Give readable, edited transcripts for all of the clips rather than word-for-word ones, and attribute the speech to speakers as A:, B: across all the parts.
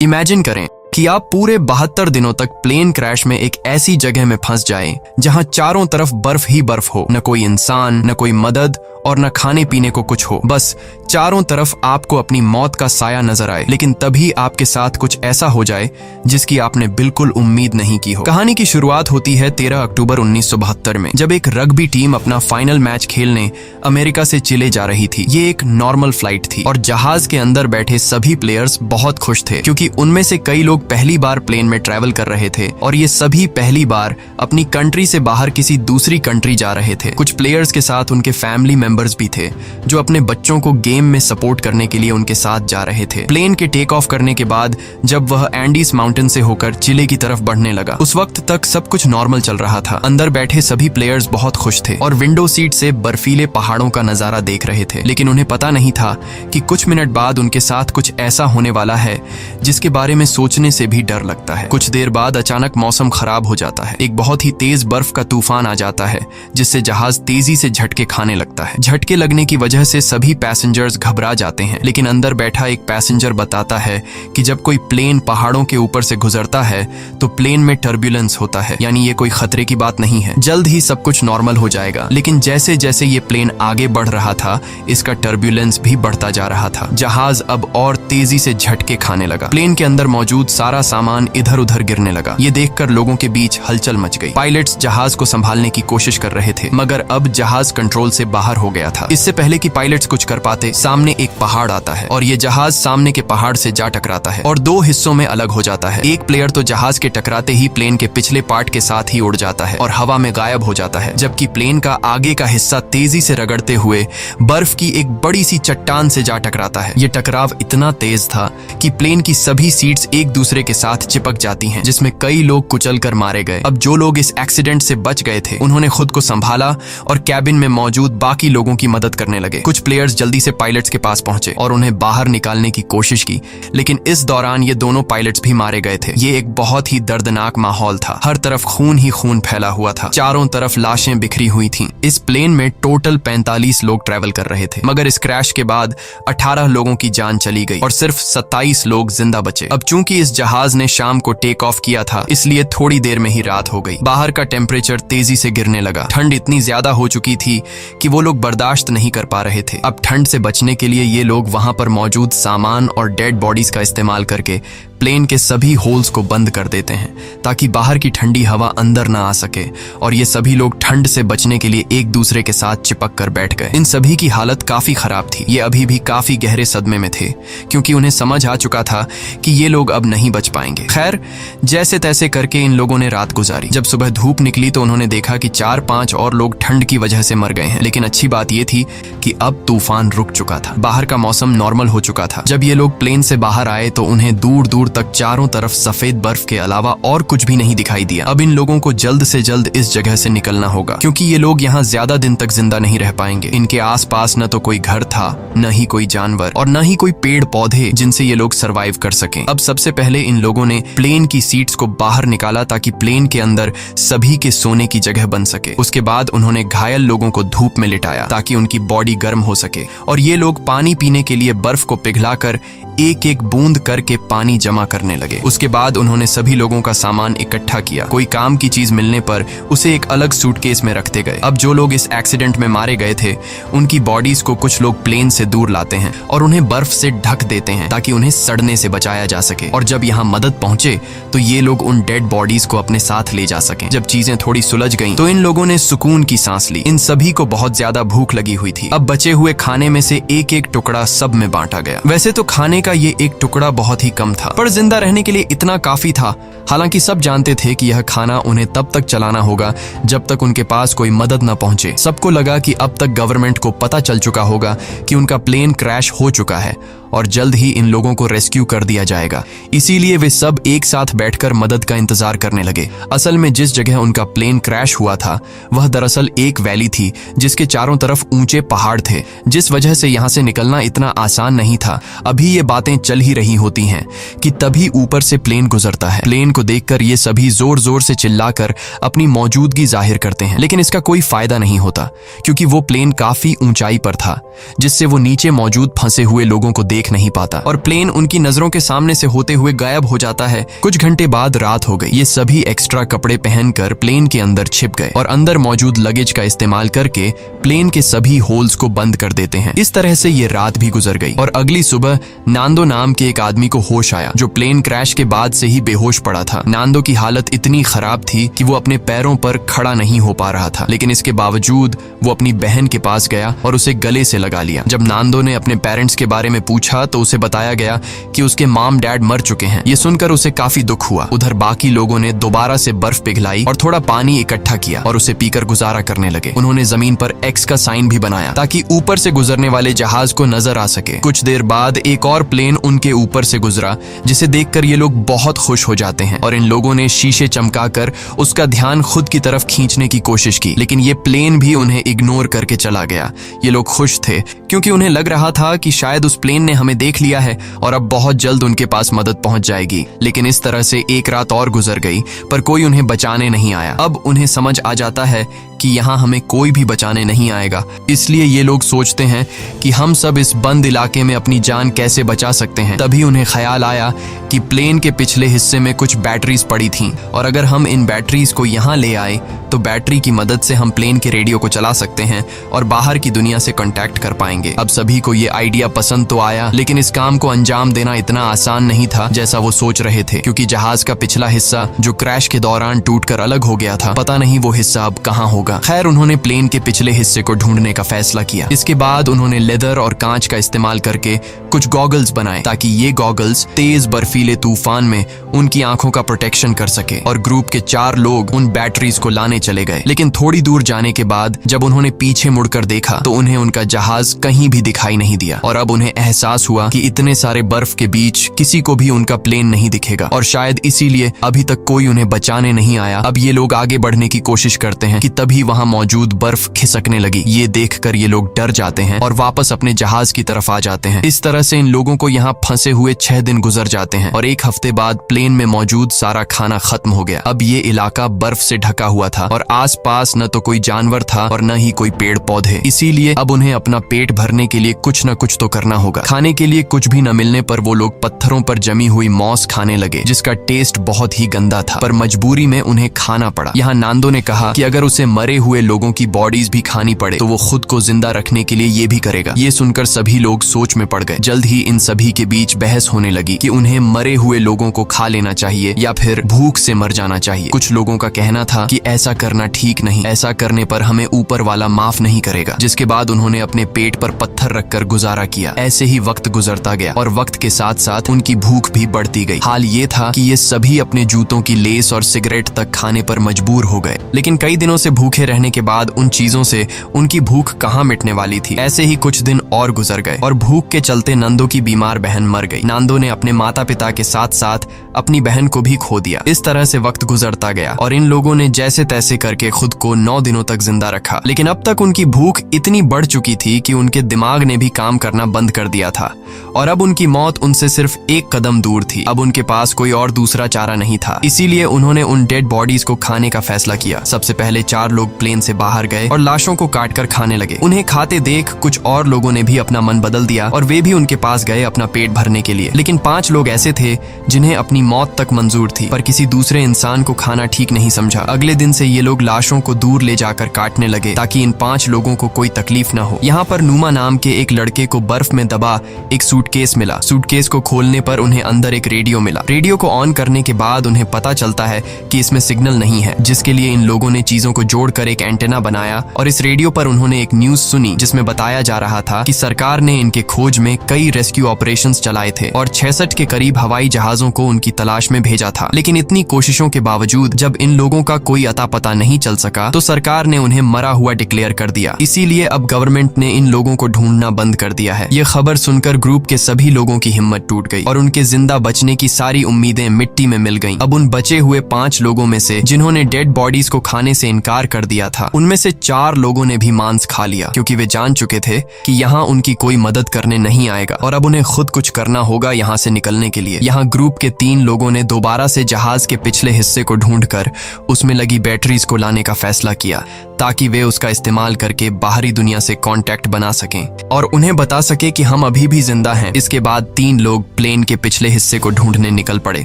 A: Imagine करें कि आप पूरे 72 दिनों तक प्लेन क्रैश में एक ऐसी जगह में फंस जाएं जहां चारों तरफ बर्फ ही बर्फ हो, न कोई इंसान, न कोई मदद और न खाने पीने को कुछ हो। बस चारों तरफ आपको अपनी मौत का साया नजर आए, लेकिन तभी आपके साथ कुछ ऐसा हो जाए जिसकी आपने बिल्कुल उम्मीद नहीं की हो। कहानी की शुरुआत होती है 13 अक्टूबर 1972 में, जब एक रग्बी टीम अपना फाइनल मैच खेलने अमेरिका से चिले जा रही थी। ये एक नॉर्मल फ्लाइट थी और जहाज के अंदर बैठे सभी प्लेयर्स बहुत खुश थे, क्योंकि उनमें से कई लोग पहली बार प्लेन में ट्रैवल कर रहे थे और ये सभी पहली बार अपनी कंट्री से बाहर किसी दूसरी कंट्री जा रहे थे। कुछ प्लेयर्स के साथ उनके फैमिली मेंबर्स भी थे जो अपने बच्चों को गेम में सपोर्ट करने के लिए उनके साथ जा रहे थे। प्लेन के टेक ऑफ करने के बाद जब वह एंडीज माउंटेन से होकर चिले की तरफ बढ़ने लगा, उस वक्त तक सब कुछ नॉर्मल चल रहा था। अंदर बैठे सभी प्लेयर्स बहुत खुश थे और विंडो सीट से बर्फीले पहाड़ों का नजारा देख रहे थे, लेकिन उन्हें पता नहीं था कि कुछ मिनट बाद उनके साथ कुछ ऐसा होने वाला है जिसके बारे में सोचने से भी डर लगता है। कुछ देर बाद अचानक मौसम खराब हो जाता है। एक बहुत ही तेज बर्फ का तूफान आ जाता है जिससे जहाज तेजी से झटके खाने लगता है। झटके लगने की वजह से सभी पैसेंजर्स घबरा जाते हैं, लेकिन अंदर बैठा एक पैसेंजर बताता है कि जब कोई प्लेन पहाड़ों के ऊपर से गुजरता है तो प्लेन में टर्बुलेंस होता है, यानी ये कोई खतरे की बात नहीं है, जल्द ही सब कुछ नॉर्मल हो जाएगा। लेकिन जैसे जैसे ये प्लेन आगे बढ़ रहा था, इसका टर्बुलेंस भी बढ़ता जा रहा था। जहाज अब और तेजी से झटके खाने लगा। प्लेन के अंदर मौजूद सारा सामान इधर उधर गिरने लगा। ये देखकर लोगों के बीच हलचल मच गई। पायलट्स जहाज को संभालने की कोशिश कर रहे थे, मगर अब जहाज कंट्रोल से बाहर हो गया था। इससे पहले कि पायलट्स कुछ कर पाते, सामने एक पहाड़ आता है और ये जहाज सामने के पहाड़ से जा टकराता है और दो हिस्सों में अलग हो जाता है। एक प्लेयर तो जहाज के टकराते ही प्लेन के पिछले पार्ट के साथ ही उड़ जाता है और हवा में गायब हो जाता है, जबकि प्लेन का आगे का हिस्सा तेजी से रगड़ते हुए बर्फ की एक बड़ी सी चट्टान से जा टकराता है। ये टकराव इतना तेज था कि प्लेन की सभी सीट्स एक दूसरे के साथ चिपक जाती हैं, जिसमें कई लोग कुचल कर मारे गए। अब जो लोग इस एक्सीडेंट से बच गए थे, उन्होंने खुद को संभाला और कैबिन में मौजूद बाकी लोगों की मदद करने लगे। कुछ प्लेयर्स जल्दी से पायलट्स के पास पहुंचे और उन्हें बाहर निकालने की कोशिश की, लेकिन इस दौरान ये दोनों पायलट्स भी मारे गए थे। ये एक बहुत ही दर्दनाक माहौल था। हर तरफ खून ही खून फैला हुआ था। चारों तरफ लाशें बिखरी हुई थीं। इस प्लेन में टोटल 45 लोग ट्रैवल कर रहे थे, मगर इस क्रैश के बाद 18 लोगों की जान चली गई और सिर्फ 27 लोग जिंदा बचे। अब चूंकि इस जहाज ने शाम को टेक ऑफ किया था, इसलिए थोड़ी देर में ही रात हो गई। बाहर का टेम्परेचर तेजी से गिरने लगा। ठंड इतनी ज्यादा हो चुकी थी कि वो लोग बर्दाश्त नहीं कर पा रहे थे। अब ठंड से बचने के लिए ये लोग वहां पर मौजूद सामान और डेड बॉडीज का इस्तेमाल करके प्लेन के सभी होल्स को बंद कर देते हैं ताकि बाहर की ठंडी हवा अंदर ना आ सके, और ये सभी लोग ठंड से बचने के लिए एक दूसरे के साथ चिपक कर बैठ गए। इन सभी की हालत काफी खराब थी। ये अभी भी काफी गहरे सदमे में थे, क्योंकि उन्हें समझ आ चुका था कि ये लोग अब नहीं बच पाएंगे। खैर, जैसे तैसे करके इन लोगों ने रात गुजारी। जब सुबह धूप निकली तो उन्होंने देखा कि 4-5 और लोग ठंड की वजह से मर गए हैं, लेकिन अच्छी बात यह थी कि अब तूफान रुक चुका था। बाहर का मौसम नॉर्मल हो चुका था। जब ये लोग प्लेन से बाहर आए तो उन्हें दूर दूर तक चारों तरफ सफेद बर्फ के अलावा और कुछ भी नहीं दिखाई दिया। अब इन लोगों को जल्द से जल्द इस जगह से निकलना होगा, क्योंकि ये लोग यहाँ ज्यादा दिन तक जिंदा नहीं रह पाएंगे। इनके आसपास न तो कोई घर था, न ही कोई जानवर और न ही कोई पेड़ पौधे जिनसे ये लोग सरवाइव कर सकें। अब सबसे पहले इन लोगों ने प्लेन की सीट्स को बाहर निकाला ताकि प्लेन के अंदर सभी के सोने की जगह बन सके। उसके बाद उन्होंने घायल लोगों को धूप में लिटाया ताकि उनकी बॉडी गर्म हो सके, और ये लोग पानी पीने के लिए बर्फ को पिघलाकर एक एक बूंद करके पानी जमा करने लगे। उसके बाद उन्होंने सभी लोगों का सामान इकट्ठा किया। कोई काम की चीज मिलने पर उसे एक अलग सूटकेस में रखते गए। अब जो लोग इस एक्सीडेंट में मारे गए थे, उनकी बॉडीज को कुछ लोग प्लेन से दूर लाते हैं और उन्हें बर्फ से ढक देते हैं ताकि उन्हें सड़ने से बचाया जा सके। और जब यहाँ मदद पहुंचे तो ये लोग उन डेड बॉडीज को अपने साथ ले जा सके। जब चीजें थोड़ी सुलझ गईं, तो इन लोगों ने सुकून की सांस ली। इन सभी को बहुत ज्यादा भूख लगी हुई थी। अब बचे हुए खाने में से एक एक टुकड़ा सब में बांटा गया। वैसे तो खाने का ये एक टुकड़ा बहुत ही कम था, पर जिंदा रहने के लिए इतना काफी था। हालांकि सब जानते थे कि यह खाना उन्हें तब तक चलाना होगा जब तक उनके पास कोई मदद न पहुंचे। सबको लगा कि अब तक गवर्नमेंट को पता चल चुका होगा कि उनका प्लेन क्रैश हो चुका है और जल्द ही इन लोगों को रेस्क्यू कर दिया जाएगा। इसीलिए वे सब एक साथ बैठकर मदद का इंतजार करने लगे। असल में जिस जगह उनका प्लेन क्रैश हुआ था, वह दरअसल एक वैली थी जिसके चारों तरफ ऊंचे पहाड़ थे, जिस वजह से यहाँ से निकलना इतना आसान नहीं था। अभी ये बातें चल ही रही होती हैं कि तभी ऊपर से प्लेन गुजरता है। प्लेन को देखकर ये सभी जोर जोर से चिल्लाकर अपनी मौजूदगी जाहिर करते हैं, लेकिन इसका कोई फायदा नहीं होता, क्योंकि वो प्लेन काफी ऊंचाई पर था, जिससे वो नीचे मौजूद फंसे हुए लोगों को देख नहीं पाता और प्लेन उनकी नजरों के सामने से होते हुए गायब हो जाता है। कुछ घंटे बाद रात हो गई। ये सभी एक्स्ट्रा कपड़े पहनकर प्लेन के अंदर छिप गए और अंदर मौजूद लगेज का इस्तेमाल करके प्लेन के सभी होल्स को बंद कर देते हैं। इस तरह से ये रात भी गुजर गई और अगली सुबह नांदो नाम के एक आदमी को होश आया जो प्लेन क्रैश के बाद से ही बेहोश पड़ा था। नांदो की हालत इतनी खराब थी कि वो अपने पैरों पर खड़ा नहीं हो पा रहा था, लेकिन इसके बावजूद वो अपनी बहन के पास गया और उसे गले से लगा लिया। जब नांदो ने अपने पेरेंट्स के बारे में पूछा तो उसे बताया गया कि उसके मॉम डैड मर चुके हैं। ये सुनकर उसे काफी दुख हुआ। उधर बाकी लोगों ने दोबारा से बर्फ पिघलाई और थोड़ा पानी इकट्ठा किया और उसे पीकर गुजारा करने लगे। उन्होंने जमीन पर एक्स का साइन भी बनाया ताकि ऊपर से गुजरने वाले जहाज को नजर आ सके। कुछ देर बाद एक और प्लेन उनके ऊपर से गुजरा जिसे देखकर ये लोग बहुत खुश हो जाते हैं और इन लोगों ने शीशे चमकाकर उसका ध्यान खुद की तरफ खींचने की कोशिश की, लेकिन ये प्लेन भी उन्हें इग्नोर करके चला गया। ये लोग खुश थे क्योंकि उन्हें लग रहा था कि शायद उस प्लेन ने हमें देख लिया है और अब बहुत जल्द उनके पास मदद पहुंच जाएगी। लेकिन इस तरह से एक रात और गुजर गई पर कोई उन्हें बचाने नहीं आया। अब उन्हें समझ आ जाता है कि यहाँ हमें कोई भी बचाने नहीं आएगा, इसलिए ये लोग सोचते हैं कि हम सब इस बंद इलाके में अपनी जान कैसे बचा सकते हैं। तभी उन्हें ख्याल आया कि प्लेन के पिछले हिस्से में कुछ बैटरीज पड़ी थीं और अगर हम इन बैटरीज को यहाँ ले आए तो बैटरी की मदद से हम प्लेन के रेडियो को चला सकते हैं और बाहर की दुनिया से कांटेक्ट कर पाएंगे। अब सभी को ये आइडिया पसंद तो आया, लेकिन इस काम को अंजाम देना इतना आसान नहीं था जैसा वो सोच रहे थे, क्योंकि जहाज का पिछला हिस्सा जो क्रैश के दौरान टूटकर अलग हो गया था, पता नहीं वो हिस्सा अब कहाँ होगा। खैर, उन्होंने प्लेन के पिछले हिस्से को ढूंढने का फैसला किया। इसके बाद उन्होंने लेदर और कांच का इस्तेमाल करके कुछ गॉगल्स बनाए ताकि ये गॉगल्स तेज बर्फीले तूफान में उनकी आंखों का प्रोटेक्शन कर सके। और ग्रुप के 4 लोग उन बैटरीज को लाने चले गए, लेकिन थोड़ी दूर जाने के बाद जब उन्होंने पीछे मुड़कर देखा तो उन्हें उनका जहाज कहीं भी दिखाई नहीं दिया और अब उन्हें एहसास हुआ कि इतने सारे बर्फ के बीच किसी को भी उनका प्लेन नहीं दिखेगा और शायद इसीलिए अभी तक कोई उन्हें बचाने नहीं आया। अब ये लोग आगे बढ़ने की कोशिश करते हैं कि तभी वहां मौजूद बर्फ खिसकने लगी। ये देखकर ये लोग डर जाते हैं और वापस अपने जहाज की तरफ आ जाते हैं। इस तरह से इन लोगों को यहाँ फंसे हुए 6 दिन गुजर जाते हैं और 1 हफ्ते बाद प्लेन में मौजूद सारा खाना खत्म हो गया। अब ये इलाका बर्फ से ढका हुआ था और आसपास न तो कोई जानवर था और न ही कोई पेड़ पौधे, इसीलिए अब उन्हें अपना पेट भरने के लिए कुछ न कुछ तो करना होगा। खाने के लिए कुछ भी न मिलने पर वो लोग पत्थरों पर जमी हुई मॉस खाने लगे, जिसका टेस्ट बहुत ही गंदा था, पर मजबूरी में उन्हें खाना पड़ा। यहाँ नांदो ने कहा कि अगर उसे मरे हुए लोगों की बॉडीज भी खानी पड़े तो वो खुद को जिंदा रखने के लिए ये भी करेगा। ये सुनकर सभी लोग सोच में पड़ गए। जल्द ही इन सभी के बीच बहस होने लगी कि उन्हें मरे हुए लोगों को खा लेना चाहिए या फिर भूख से मर जाना चाहिए। कुछ लोगों का कहना था कि ऐसा करना ठीक नहीं, ऐसा करने पर हमें ऊपर वाला माफ नहीं करेगा। जिसके बाद उन्होंने अपने पेट पर पत्थर रखकर गुजारा किया। ऐसे ही वक्त गुजरता गया और वक्त के साथ साथ उनकी भूख भी बढ़ती गई। हाल ये था कि ये सभी अपने जूतों की लेस और सिगरेट तक खाने पर मजबूर हो गए, लेकिन कई दिनों से भूखे रहने के बाद उन चीजों से उनकी भूख कहाँ मिटने वाली थी। ऐसे ही कुछ दिन और गुजर गए और भूख के चलते नंदो की बीमार बहन मर गई। नांदो ने अपने माता पिता के साथ साथ अपनी बहन को भी खो दिया। इस तरह से वक्त गुजरता गया और इन लोगों ने जैसे तैसे करके खुद को 9 दिनों तक जिंदा रखा, लेकिन अब तक उनकी भूख इतनी बढ़ चुकी थी कि उनके दिमाग ने भी काम करना बंद कर दिया था और अब उनकी मौत उनसे सिर्फ 1 कदम दूर थी। अब उनके पास कोई और दूसरा चारा नहीं था, इसीलिए उन्होंने उन डेड बॉडीज को खाने का फैसला किया। सबसे पहले 4 लोग प्लेन से बाहर गए और लाशों को काटकर खाने लगे। उन्हें खाते देख कुछ और लोगों ने भी अपना मन बदल दिया और वे भी उनके पास गए अपना पेट भरने के लिए। लेकिन 5 लोग ऐसे थे जिन्हें अपनी मौत तक मंजूर थी, पर किसी दूसरे इंसान को खाना ठीक नहीं समझा। अगले दिन से ये लोग लाशों को दूर ले जाकर काटने लगे ताकि इन 5 लोगों को कोई तकलीफ न हो। यहाँ पर नुमा नाम के एक लड़के को बर्फ में दबा एक सूटकेस मिला। सूटकेस को खोलने पर उन्हें अंदर एक रेडियो मिला। रेडियो को ऑन करने के बाद उन्हें पता चलता है कि इसमें सिग्नल नहीं है, जिसके लिए इन लोगों ने चीजों को जोड़कर एक एंटेना बनाया और इस रेडियो पर उन्होंने एक न्यूज सुनी जिसमें बताया जा रहा था कि सरकार ने इनके खोज में कई रेस्क्यू ऑपरेशंस चलाए थे और 66 के करीब हवाई जहाजों को उनकी तलाश में भेजा था। लेकिन इतनी कोशिशों के बावजूद जब इन लोगों का कोई अता पता नहीं चल सका तो सरकार ने उन्हें मरा हुआ डिक्लेयर कर दिया। इसीलिए अब गवर्नमेंट ने इन लोगों को ढूंढना बंद कर दिया है। ये खबर सुनकर ग्रुप के सभी लोगों की हिम्मत टूट गई और उनके जिंदा बचने की सारी उम्मीदें मिट्टी में मिल गईं। अब उन बचे हुए 5 लोगों में से जिन्होंने डेड बॉडीज को खाने से इनकार कर दिया था। उनमें से 4 लोगों ने भी मांस खा लिया क्योंकि वे जान चुके थे कि यहाँ उनकी कोई मदद करने नहीं आएगा और अब उन्हें खुद कुछ करना होगा यहाँ से निकलने के लिए। यहाँ ग्रुप के 3 लोगों ने दोबारा से जहाज के पिछले हिस्से को ढूंढकर उसमें लगी बैटरीज को लाने का फैसला किया ताकि वे उसका इस्तेमाल करके बाहरी दुनिया से कांटेक्ट बना सकें और उन्हें बता सके कि हम अभी भी जिंदा हैं। इसके बाद 3 लोग प्लेन के पिछले हिस्से को ढूंढने निकल पड़े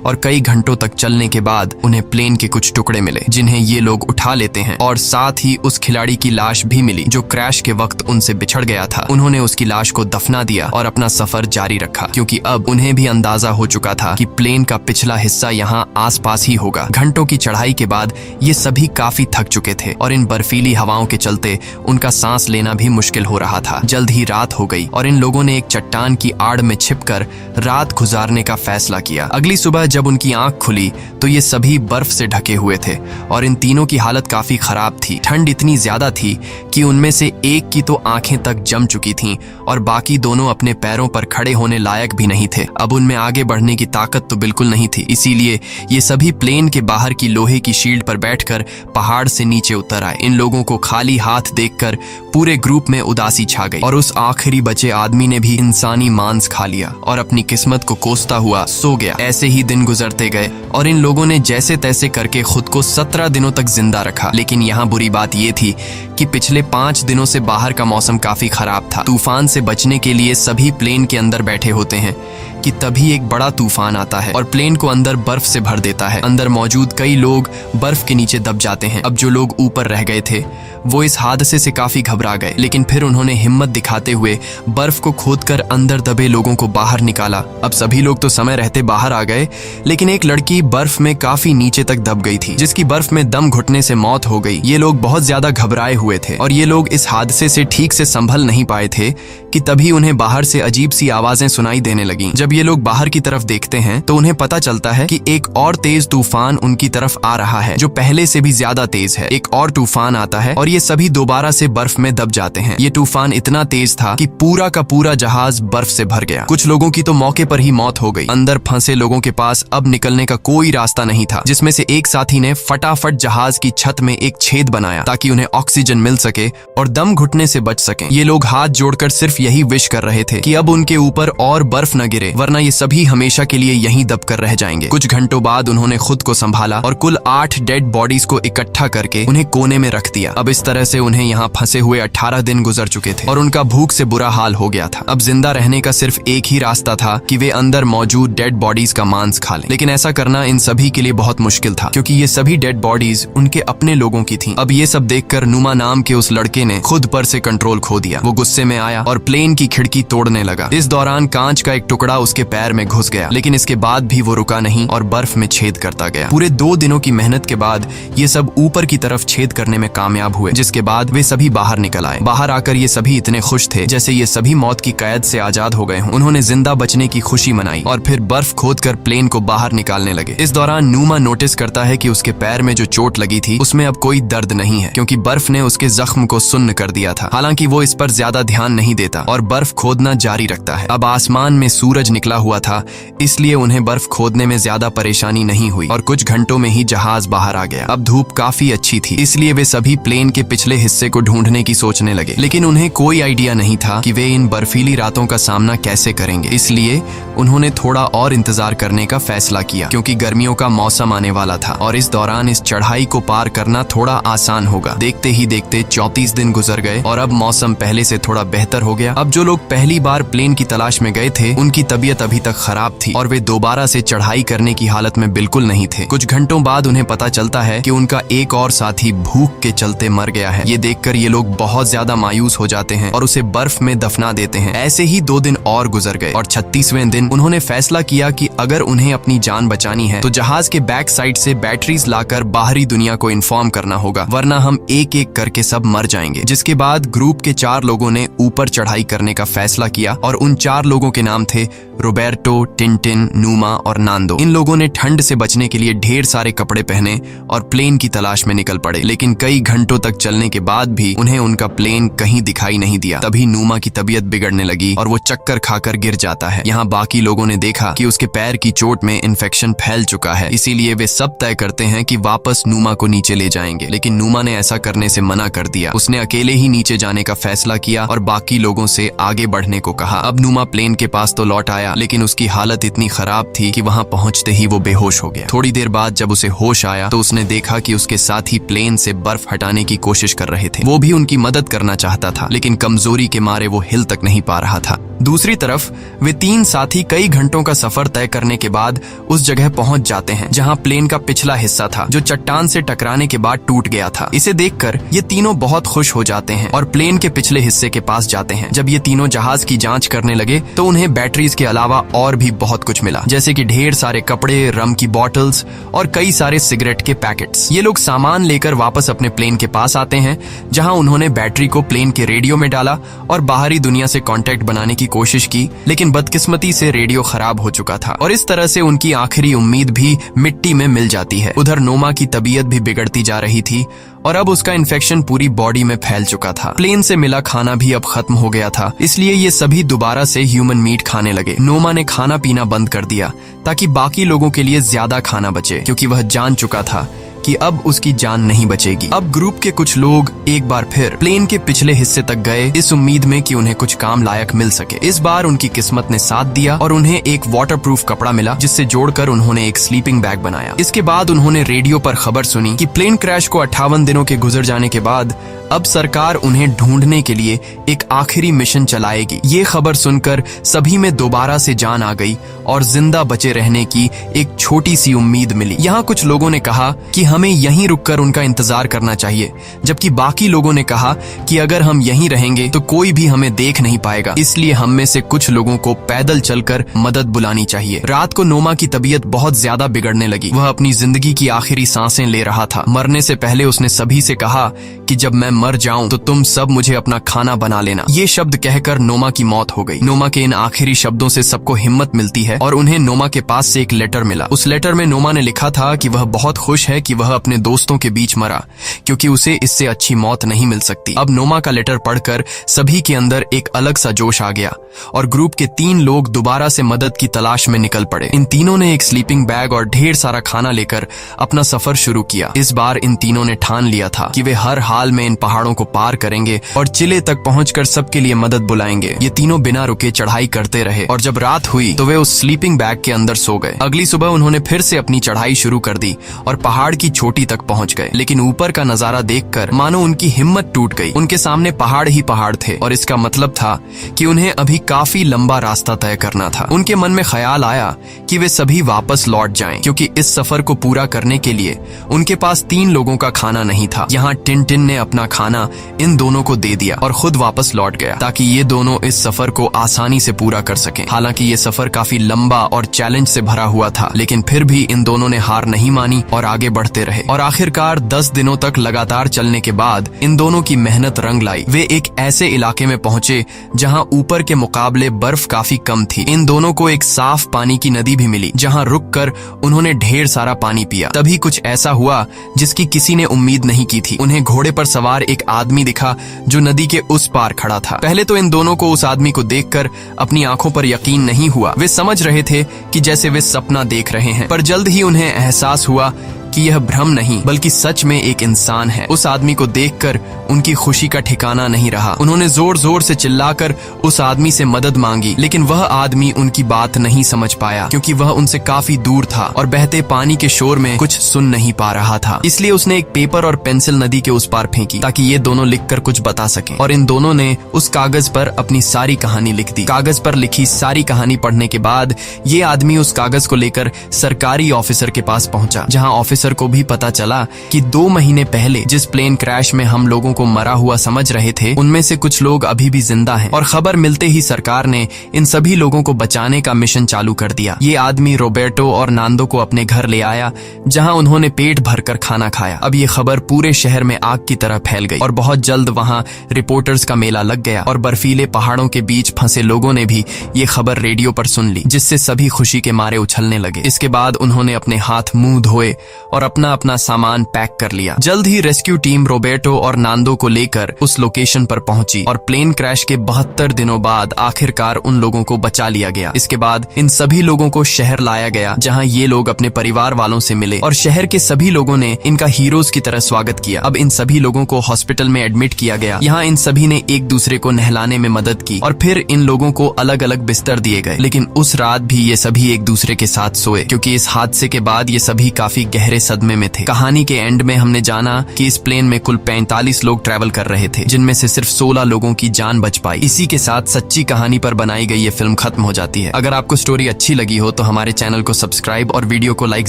A: और कई घंटों तक चलने के बाद उन्हें प्लेन के कुछ टुकड़े मिले जिन्हें ये लोग उठा लेते हैं और साथ ही उस खिलाड़ी की लाश भी मिली जो क्रैश के वक्त उनसे बिछड़ गया था। उन्होंने उसकी लाश को दफना दिया और अपना सफर जारी रखा क्योंकि अब उन्हें भी अंदाजा हो चुका था कि प्लेन का पिछला हिस्सा यहाँ आसपास ही होगा। घंटों की चढ़ाई के बाद ये सभी काफी थक चुके थे और इन बर्फीली हवाओं के चलते उनका सांस लेना भी मुश्किल हो रहा था। जल्द ही रात हो गई और इन लोगों ने एक चट्टान की आड़ में छिपकर रात गुजारने का फैसला किया। अगली सुबह जब उनकी आंख खुली तो ये सभी बर्फ से ढके हुए थे और इन तीनों की हालत काफी खराब थी। ठंड इतनी ज्यादा थी कि उनमें से एक की तो आंखें तक जम चुकी थीं और बाकी दोनों अपने पैरों पर खड़े होने लायक भी नहीं थे। अब उनमें आगे बढ़ने की ताकत तो बिल्कुल नहीं थी, इसीलिए ये सभी प्लेन के बाहर की लोहे की शील्ड पर बैठकर पहाड़ से नीचे उतर आए। इन लोगों को खाली हाथ देखकर पूरे ग्रुप में उदासी छा गई और उस आखिरी बचे आदमी ने भी इंसानी मांस खा लिया और अपनी किस्मत को कोसता हुआ सो गया। ऐसे ही दिन गुजरते गए और इन लोगों ने जैसे तैसे करके खुद को 17 दिनों तक जिंदा रखा। लेकिन यहाँ बुरी बात ये थी कि पिछले 5 दिनों से बाहर का मौसम काफी खराब था। तूफान से बचने के लिए सभी प्लेन के अंदर बैठे होते हैं कि तभी एक बड़ा तूफान आता है और प्लेन को अंदर बर्फ से भर देता है। अंदर मौजूद कई लोग बर्फ के नीचे दब जाते हैं। अब जो लोग ऊपर रह गए थे वो इस हादसे से काफी घबरा गए, लेकिन फिर उन्होंने हिम्मत दिखाते हुए बर्फ को खोदकर अंदर दबे लोगों को बाहर निकाला। अब सभी लोग तो समय रहते बाहर आ गए, लेकिन एक लड़की बर्फ में काफी नीचे तक दब गई थी जिसकी बर्फ में दम घुटने से मौत हो गई। ये लोग बहुत ज्यादा घबराए हुए थे और ये लोग इस हादसे से ठीक से संभल नहीं पाए थे कि तभी उन्हें बाहर से अजीब सी आवाजें सुनाई देने लगीं। जब ये लोग बाहर की तरफ देखते हैं तो उन्हें पता चलता है कि एक और तेज तूफान उनकी तरफ आ रहा है जो पहले से भी ज्यादा तेज है। एक और तूफान आता है और ये सभी दोबारा से बर्फ में दब जाते हैं। ये तूफान इतना तेज था कि पूरा का पूरा जहाज बर्फ से भर गया। कुछ लोगों की तो मौके पर ही मौत हो गई। अंदर फंसे लोगों के पास अब निकलने का कोई रास्ता नहीं था, जिसमें से एक साथी ने फटाफट जहाज की छत में एक छेद बनाया ताकि उन्हें ऑक्सीजन मिल सके और दम घुटने से बच सकें। ये लोग हाथ जोड़कर सिर्फ यही विश कर रहे थे कि अब उनके ऊपर और बर्फ न गिरे, वरना ये सभी हमेशा के लिए यहीं दबकर रह जाएंगे। कुछ घंटों बाद उन्होंने खुद को संभाला और कुल 8 डेड बॉडीज को इकट्ठा करके उन्हें कोने में रख दिया। अब इस तरह से उन्हें यहाँ फंसे हुए 18 दिन गुजर चुके थे और उनका भूख से बुरा हाल हो गया था। अब जिंदा रहने का सिर्फ एक ही रास्ता था कि वे अंदर मौजूद डेड बॉडीज का मांस खा लें। लेकिन ऐसा करना इन सभी के लिए बहुत मुश्किल था क्योंकि ये सभी डेड बॉडीज उनके अपने लोगों की थीं। अब ये सब देखकर नुमा नाम के उस लड़के ने खुद पर से कंट्रोल खो दिया। वो गुस्से में आया और प्लेन की खिड़की तोड़ने लगा। इस दौरान कांच का एक टुकड़ा उसके पैर में घुस गया, लेकिन इसके बाद भी वो रुका नहीं और बर्फ में छेद करता गया। पूरे 2 दिनों की मेहनत के बाद ये सब ऊपर की तरफ छेद करने में कामयाब हुए, जिसके बाद वे सभी बाहर निकल आए। बाहर आकर ये सभी इतने खुश थे जैसे ये सभी मौत की कैद से आजाद हो गए हों। उन्होंने जिंदा बचने की खुशी मनाई और फिर बर्फ खोदकर प्लेन को बाहर निकालने लगे। इस दौरान नुमा नोटिस करता है कि उसके पैर में जो चोट लगी थी उसमें अब कोई दर्द नहीं है क्योंकि बर्फ ने उसके जख्म को सुन्न कर दिया था। हालांकि वो इस पर ज्यादा ध्यान नहीं देता और बर्फ खोदना जारी रखता है। अब आसमान में सूरज निकला हुआ था, इसलिए उन्हें बर्फ खोदने में ज्यादा परेशानी नहीं हुई और कुछ घंटों में ही जहाज बाहर आ गया। अब धूप काफी अच्छी थी, इसलिए वे सभी प्लेन के पिछले हिस्से को ढूंढने की सोचने लगे, लेकिन उन्हें कोई आइडिया नहीं था कि वे इन बर्फीली रातों का सामना कैसे करेंगे। इसलिए उन्होंने थोड़ा और इंतजार करने का फैसला किया क्योंकि गर्मियों का मौसम आने वाला था और इस दौरान इस चढ़ाई को पार करना थोड़ा आसान होगा। देखते ही देखते 34 दिन गुजर गए और अब मौसम पहले से थोड़ा बेहतर हो गया। अब जो लोग पहली बार प्लेन की तलाश में गए थे उनकी तबीयत अभी तक खराब थी और वे दोबारा से चढ़ाई करने की हालत में बिल्कुल नहीं थे। कुछ घंटों बाद उन्हें पता चलता है कि उनका एक और साथी भूख के चलते मर गया है। ये देखकर ये लोग बहुत ज्यादा मायूस हो जाते हैं और उसे बर्फ में दफना देते हैं। ऐसे ही 2 दिन और गुजर गए और 36वें दिन उन्होंने फैसला किया कि अगर उन्हें अपनी जान बचानी है तो जहाज के बैक साइड से बैटरीज लाकर बाहरी दुनिया को इन्फॉर्म करना होगा, वरना हम एक एक करके सब मर जाएंगे। जिसके बाद ग्रुप के 4 लोगों ने ऊपर चढ़ाई करने का फैसला किया और उन 4 लोगों के नाम थे रोबर्टो, टिंटिन, नूमा और नांदो। इन लोगों ने ठंड से बचने के लिए ढेर सारे कपड़े पहने और प्लेन की तलाश में निकल पड़े, लेकिन कई घंटों तक चलने के बाद भी उन्हें उनका प्लेन कहीं दिखाई नहीं दिया। तभी नूमा की तबीयत बिगड़ने लगी और वो चक्कर खाकर गिर जाता है। यहाँ बाकी लोगों ने देखा कि उसके पैर की चोट में इन्फेक्शन फैल चुका है, इसीलिए वे सब तय करते हैं कि वापस नूमा को नीचे ले जाएंगे, लेकिन नूमा ने ऐसा करने से मना कर दिया। उसने अकेले ही नीचे जाने का फैसला किया और बाकी लोगों से आगे बढ़ने को कहा। अब नूमा प्लेन के पास तो लौट आया, लेकिन उसकी हालत इतनी खराब थी कि वहां पहुंचते ही वो बेहोश हो गया। थोड़ी देर बाद जब उसे होश आया तो उसने देखा कि उसके साथी प्लेन से बर्फ हटाने की कोशिश कर रहे थे। वो भी उनकी मदद करना चाहता था, लेकिन कमजोरी के मारे वो हिल तक नहीं पा रहा था। दूसरी तरफ वे तीन साथी कई घंटों का सफर तय करने के बाद उस जगह पहुंच जाते हैं जहां प्लेन का पिछला हिस्सा था, जो चट्टान से टकराने के बाद टूट गया था। इसे देखकर ये तीनों बहुत खुश हो जाते हैं और प्लेन के पिछले हिस्से के पास जाते हैं। जब ये तीनों जहाज की जांच करने लगे तो उन्हें बैटरीज के अलावा और भी बहुत कुछ मिला, जैसे कि ढेर सारे कपड़े, रम की बॉटल्स और कई सारे सिगरेट के पैकेट्स। ये लोग सामान लेकर वापस अपने प्लेन के पास आते हैं, जहां उन्होंने बैटरी को प्लेन के रेडियो में डाला और बाहरी दुनिया से कांटेक्ट बनाने की कोशिश की, लेकिन बदकिस्मती से रेडियो खराब हो चुका था और इस तरह से उनकी आखिरी उम्मीद भी मिट्टी में मिल जाती है। उधर नोमा की तबीयत भी बिगड़ती जा रही थी और अब उसका इन्फेक्शन पूरी बॉडी में फैल चुका था। प्लेन से मिला खाना भी अब खत्म हो गया था, इसलिए ये सभी दोबारा से ह्यूमन मीट खाने लगे। नोमा ने खाना पीना बंद कर दिया ताकि बाकी लोगों के लिए ज्यादा खाना बचे, क्योंकि वह जान चुका था कि अब उसकी जान नहीं बचेगी। अब ग्रुप के कुछ लोग एक बार फिर प्लेन के पिछले हिस्से तक गए, इस उम्मीद में कि उन्हें कुछ काम लायक मिल सके। इस बार उनकी किस्मत ने साथ दिया और उन्हें एक वाटरप्रूफ कपड़ा मिला, जिससे जोड़कर उन्होंने एक स्लीपिंग बैग बनाया। इसके बाद उन्होंने रेडियो पर खबर सुनी कि प्लेन क्रैश को 58 दिनों के गुजर जाने के बाद अब सरकार उन्हें ढूंढने के लिए एक आखिरी मिशन चलाएगी। ये खबर सुनकर सभी में दोबारा से जान आ गई और जिंदा बचे रहने की एक छोटी सी उम्मीद मिली। यहाँ कुछ लोगों ने कहा कि हमें यहीं रुककर उनका इंतजार करना चाहिए, जबकि बाकी लोगों ने कहा कि अगर हम यहीं रहेंगे तो कोई भी हमें देख नहीं पाएगा, इसलिए हम में से कुछ लोगों को पैदल चलकर मदद बुलानी चाहिए। रात को नोमा की तबीयत बहुत ज्यादा बिगड़ने लगी। वह अपनी जिंदगी की आखिरी सांसें ले रहा था। मरने से पहले उसने सभी से कहा कि जब मैं मर जाऊं तो तुम सब मुझे अपना खाना बना लेना। ये शब्द कहकर नोमा की मौत हो गई। नोमा के इन आखिरी शब्दों से सबको हिम्मत मिलती है और उन्हें नोमा के पास से एक लेटर मिला। उस लेटर में नोमा ने लिखा था कि वह बहुत खुश है कि वह अपने दोस्तों के बीच मरा, क्योंकि उसे इससे अच्छी मौत नहीं मिल सकती। अब नोमा का लेटर पढ़कर सभी के अंदर एक अलग सा जोश आ गया और ग्रुप के 3 लोग दोबारा से मदद की तलाश में निकल पड़े। इन तीनों ने एक स्लीपिंग बैग और ढेर सारा खाना लेकर अपना सफर शुरू किया। इस बार इन तीनों ने ठान लिया था कि वे हर हाल में इन पहाड़ों को पार करेंगे और चिले तक पहुंचकर सबके लिए मदद बुलाएंगे। ये तीनों बिना रुके चढ़ाई करते रहे और जब रात हुई तो वे उस स्लीपिंग बैग के अंदर सो गए। अगली सुबह उन्होंने फिर से अपनी चढ़ाई शुरू कर दी और पहाड़ की चोटी तक पहुंच गए, लेकिन ऊपर का नजारा देखकर मानो उनकी हिम्मत टूट गई। उनके सामने पहाड़ ही पहाड़ थे और इसका मतलब था कि उन्हें अभी काफी लंबा रास्ता तय करना था। उनके मन में ख्याल आया कि वे सभी वापस लौट जाएं, क्योंकि इस सफर को पूरा करने के लिए उनके पास 3 लोगों का खाना नहीं था। यहाँ टिंटिन ने अपना खाना इन दोनों को दे दिया और खुद वापस लौट गया, ताकि ये दोनों इस सफर को आसानी से पूरा कर सकें। हालांकि ये सफर काफी लंबा और चैलेंज से भरा हुआ था, लेकिन फिर भी इन दोनों ने हार नहीं मानी और आगे बढ़ते रहे। और आखिरकार 10 दिनों तक लगातार चलने के बाद इन दोनों की मेहनत रंग लाई। वे एक ऐसे इलाके में पहुंचे जहां ऊपर के मुकाबले बर्फ काफी कम थी। इन दोनों को एक साफ पानी की नदी भी मिली, जहां रुककर उन्होंने ढेर सारा पानी पिया। तभी कुछ ऐसा हुआ जिसकी किसी ने उम्मीद नहीं की थी। उन्हें घोड़े पर सवार एक आदमी दिखा जो नदी के उस पार खड़ा था। पहले तो इन दोनों को उस आदमी को देखकर अपनी आंखों पर यकीन नहीं हुआ। वे समझ रहे थे कि जैसे वे सपना देख रहे हैं, पर जल्द ही उन्हें एहसास हुआ कि यह भ्रम नहीं बल्कि सच में एक इंसान है। उस आदमी को देखकर उनकी खुशी का ठिकाना नहीं रहा। उन्होंने जोर जोर से चिल्लाकर उस आदमी से मदद मांगी, लेकिन वह आदमी उनकी बात नहीं समझ पाया, क्योंकि वह उनसे काफी दूर था और बहते पानी के शोर में कुछ सुन नहीं पा रहा था। इसलिए उसने एक पेपर और पेंसिल नदी के उस पार फेंकी ताकि ये दोनों लिखकर कुछ बता सकें। और इन दोनों ने उस कागज पर अपनी सारी कहानी लिख दी। कागज पर लिखी सारी कहानी पढ़ने के बाद ये आदमी उस कागज को लेकर सरकारी ऑफिसर के पास पहुंचा, जहाँ ऑफिसर ऑफिसर को भी पता चला कि 2 महीने पहले जिस प्लेन क्रैश में हम लोगों को मरा हुआ समझ रहे थे, उनमें से कुछ लोग अभी भी जिंदा हैं। और खबर मिलते ही सरकार ने इन सभी लोगों को बचाने का मिशन चालू कर दिया। ये आदमी रोबर्टो और नांदो को अपने घर ले आया, जहां उन्होंने पेट भरकर खाना खाया। अब ये खबर पूरे शहर में आग की तरह फैल गई और बहुत जल्द वहां रिपोर्टर्स का मेला लग गया और बर्फीले पहाड़ों के बीच फंसे लोगों ने भी ये खबर रेडियो पर सुन ली, जिससे सभी खुशी के मारे उछलने लगे। इसके बाद उन्होंने अपने हाथ मुंह धोए और अपना अपना सामान पैक कर लिया। जल्द ही रेस्क्यू टीम रोबर्टो और नांदो को लेकर उस लोकेशन पर पहुंची और प्लेन क्रैश के 72 दिनों बाद आखिरकार उन लोगों को बचा लिया गया। इसके बाद इन सभी लोगों को शहर लाया गया, जहां ये लोग अपने परिवार वालों से मिले और शहर के सभी लोगों ने इनका हीरोज की तरह स्वागत किया। अब इन सभी लोगों को हॉस्पिटल में एडमिट किया गया। यहाँ इन सभी ने एक दूसरे को नहलाने में मदद की और फिर इन लोगों को अलग अलग बिस्तर दिए गए। लेकिन उस रात भी ये सभी एक दूसरे के साथ सोए, क्योंकि इस हादसे के बाद ये सभी काफी गहरे सदमे में थे। कहानी के एंड में हमने जाना कि इस प्लेन में कुल 45 लोग ट्रैवल कर रहे थे, जिनमें से सिर्फ 16 लोगों की जान बच पाई। इसी के साथ सच्ची कहानी पर बनाई गई ये फिल्म खत्म हो जाती है। अगर आपको स्टोरी अच्छी लगी हो तो हमारे चैनल को सब्सक्राइब और वीडियो को लाइक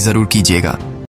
A: जरूर कीजिएगा।